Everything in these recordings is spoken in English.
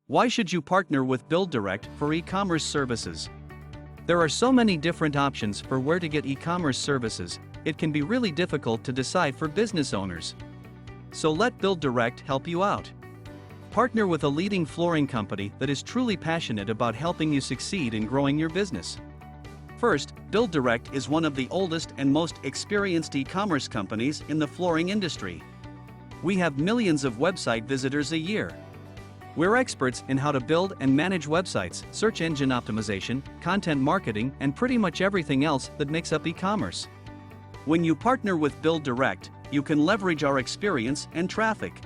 Why should you partner with BuildDirect for e-commerce services? There are so many different options for where to get e-commerce services, it can be really difficult to decide for business owners. So let BuildDirect help you out. Partner with a leading flooring company that is truly passionate about helping you succeed in growing your business. First, BuildDirect is one of the oldest and most experienced e-commerce companies in the flooring industry. We have millions of website visitors a year. We're experts in how to build and manage websites, search engine optimization, content marketing, and pretty much everything else that makes up e-commerce. When you partner with BuildDirect, you can leverage our experience and traffic.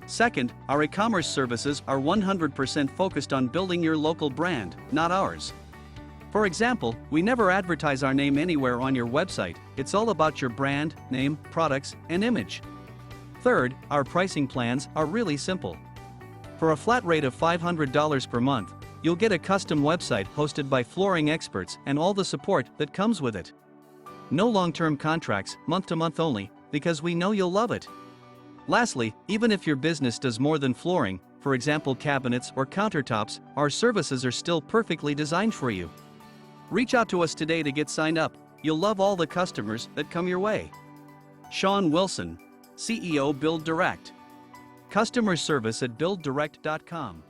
Second, our e-commerce services are 100% focused on building your local brand, not ours. For example, we never advertise our name anywhere on your website, it's all about your brand, name, products, and image. Third, our pricing plans are really simple. For a flat rate of $500 per month, you'll get a custom website hosted by flooring experts and all the support that comes with it. No long-term contracts, month-to-month only, because we know you'll love it. Lastly, even if your business does more than flooring, for example cabinets or countertops, our services are still perfectly designed for you. Reach out to us today to get signed up. You'll love all the customers that come your way. Sean Wilson, CEO BuildDirect. Customer service at BuildDirect.com.